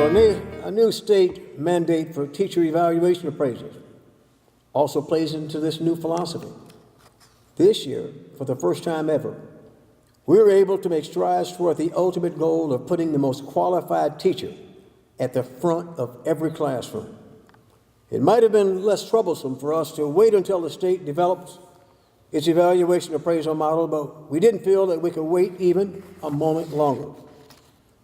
A new state mandate for teacher evaluation appraisals also plays into this new philosophy. This year, for the first time ever, we were able to make strides toward the ultimate goal of putting the most qualified teacher at the front of every classroom. It might have been less troublesome for us to wait until the state develops its evaluation appraisal model, but we didn't feel that we could wait even a moment longer.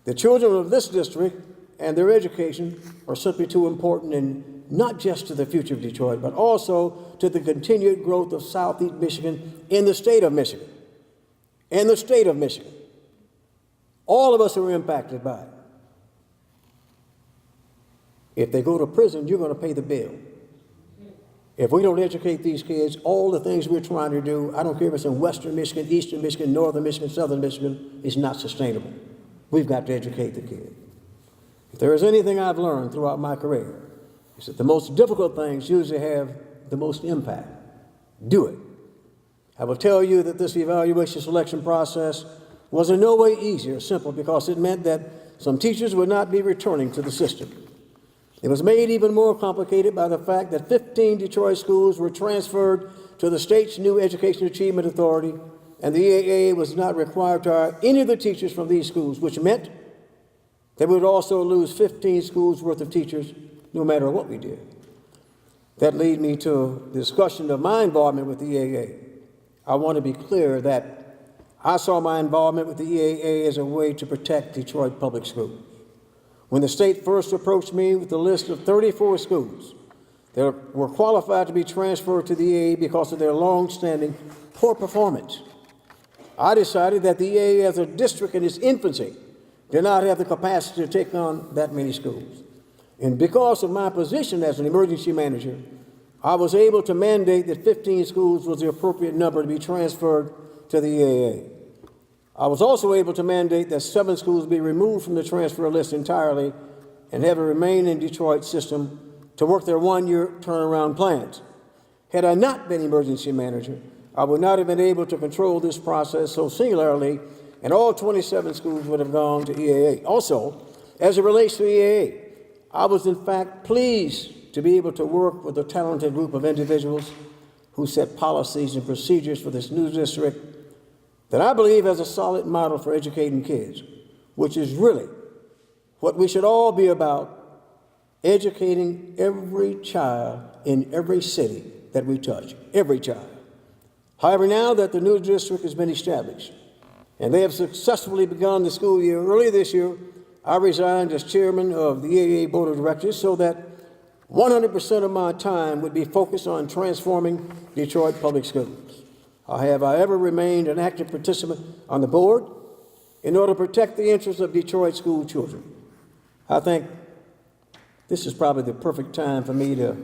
The children of this district and their education are simply too important, and not just to the future of Detroit, but also to the continued growth of Southeast Michigan in the state of Michigan. In the state of Michigan. All of us are impacted by it. If they go to prison, you're going to pay the bill. If we don't educate these kids, all the things we're trying to do, I don't care if it's in Western Michigan, Eastern Michigan, Northern Michigan, Southern Michigan, is not sustainable. We've got to educate the kid. If there is anything I've learned throughout my career, it's that the most difficult things usually have the most impact. Do it. I will tell you that this evaluation selection process was in no way easy or simple, because it meant that some teachers would not be returning to the system. It was made even more complicated by the fact that 15 Detroit schools were transferred to the state's new Education Achievement Authority, and the EAA was not required to hire any of the teachers from these schools, which meant that we would also lose 15 schools worth of teachers no matter what we did. That led me to the discussion of my involvement with the EAA. I want to be clear that I saw my involvement with the EAA as a way to protect Detroit public schools. When the state first approached me with a list of 34 schools that were qualified to be transferred to the EAA because of their long-standing poor performance, I decided that the EAA as a district in its infancy did not have the capacity to take on that many schools. And because of my position as an emergency manager, I was able to mandate that 15 schools was the appropriate number to be transferred to the EAA. I was also able to mandate that 7 schools be removed from the transfer list entirely and have it remain in Detroit's system to work their one-year turnaround plans. Had I not been emergency manager, I would not have been able to control this process so singularly, and all 27 schools would have gone to EAA. Also, as it relates to EAA, I was in fact pleased to be able to work with a talented group of individuals who set policies and procedures for this new district that I believe has a solid model for educating kids, which is really what we should all be about, educating every child in every city that we touch, every child. However, now that the new district has been established and they have successfully begun the school year, earlier this year, I resigned as chairman of the EAA Board of Directors so that 100% of my time would be focused on transforming Detroit public schools. Have I ever remained an active participant on the board in order to protect the interests of Detroit school children. I think this is probably the perfect time for me to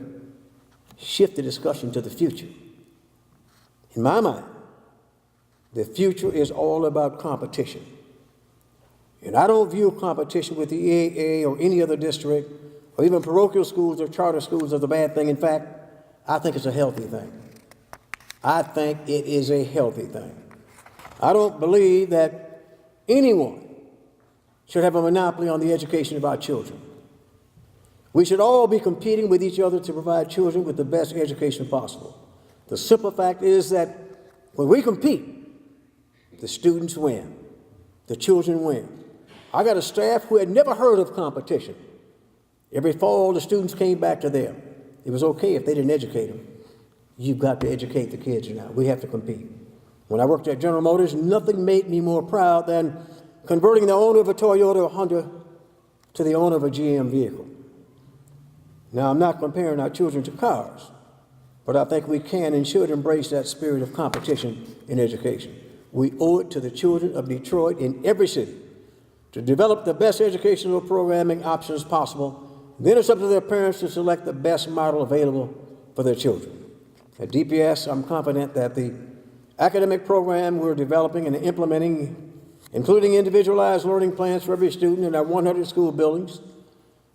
shift the discussion to the future. In my mind, the future is all about competition. And I don't view competition with the EAA or any other district or even parochial schools or charter schools as a bad thing. In fact, I think it's a healthy thing. I think it is a healthy thing. I don't believe that anyone should have a monopoly on the education of our children. We should all be competing with each other to provide children with the best education possible. The simple fact is that when we compete, the students win, the children win. I got a staff who had never heard of competition. Every fall, the students came back to them. It was okay if they didn't educate them. You've got to educate the kids now. We have to compete. When I worked at General Motors, nothing made me more proud than converting the owner of a Toyota or Honda to the owner of a GM vehicle. Now, I'm not comparing our children to cars, but I think we can and should embrace that spirit of competition in education. We owe it to the children of Detroit in every city to develop the best educational programming options possible. Then it's up to their parents to select the best model available for their children. At DPS, I'm confident that the academic program we're developing and implementing, including individualized learning plans for every student in our 100 school buildings,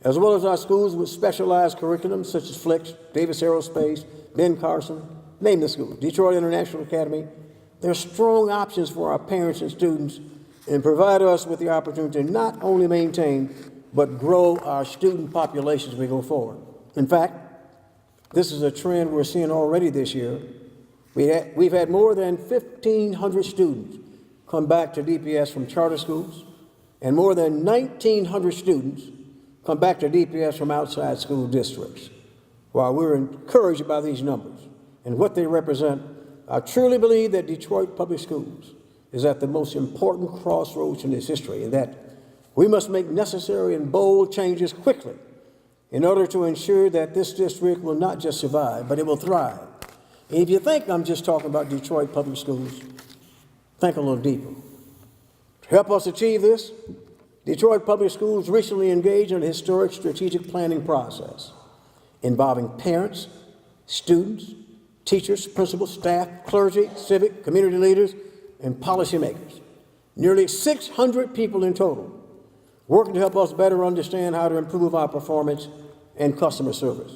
as well as our schools with specialized curriculums such as Flicks, Davis Aerospace, Ben Carson, name the school, Detroit International Academy, they're strong options for our parents and students and provide us with the opportunity to not only maintain but grow our student population as we go forward. In fact, this is a trend we're seeing already this year. We've had more than 1,500 students come back to DPS from charter schools, and more than 1,900 students come back to DPS from outside school districts. While we're encouraged by these numbers and what they represent, I truly believe that Detroit Public Schools is at the most important crossroads in its history, and that we must make necessary and bold changes quickly in order to ensure that this district will not just survive, but it will thrive. And if you think I'm just talking about Detroit Public Schools, think a little deeper. To help us achieve this, Detroit Public Schools recently engaged in a historic strategic planning process involving parents, students, teachers, principals, staff, clergy, civic, community leaders, and policymakers. Nearly 600 people in total, working to help us better understand how to improve our performance and customer service,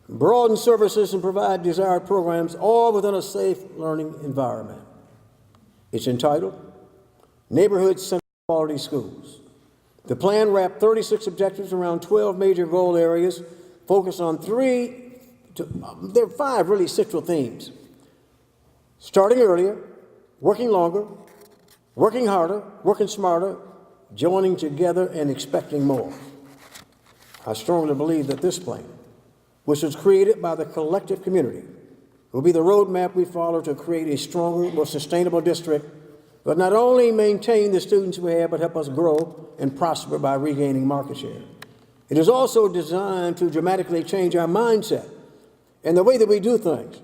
broaden services, and provide desired programs, all within a safe learning environment. It's entitled Neighborhood-Centered Quality Schools. The plan wrapped 36 objectives around 12 major goal areas, focused on there are 5 really central themes: starting earlier, working longer, working harder, working smarter, joining together, and expecting more. I strongly believe that this plan, which was created by the collective community, will be the roadmap we follow to create a stronger, more sustainable district, but not only maintain the students we have, but help us grow and prosper by regaining market share. It is also designed to dramatically change our mindset and the way that we do things.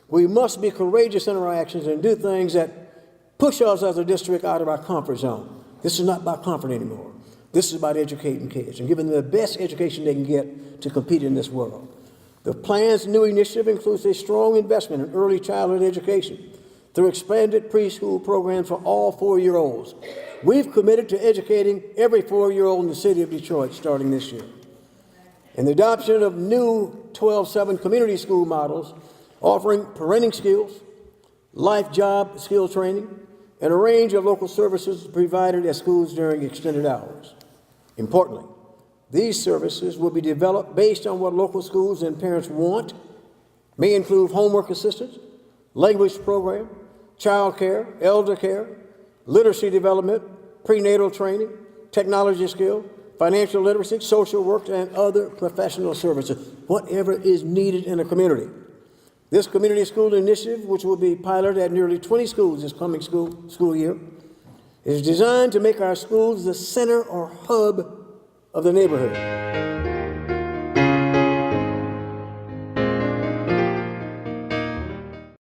We must be courageous in our actions and do things that push us as a district out of our comfort zone. This is not about comfort anymore. This is about educating kids and giving them the best education they can get to compete in this world. The plan's new initiative includes a strong investment in early childhood education through expanded preschool programs for all 4-year-olds. We've committed to educating every 4-year-old in the city of Detroit starting this year. And the adoption of new 12-7 community school models offering parenting skills, life job skill training, and a range of local services provided at schools during extended hours. Importantly, these services will be developed based on what local schools and parents want, may include homework assistance, language program, child care, elder care, literacy development, prenatal training, technology skill, financial literacy, social work, and other professional services, whatever is needed in a community. This community school initiative, which will be piloted at nearly 20 schools this coming school year, is designed to make our schools the center or hub of the neighborhood.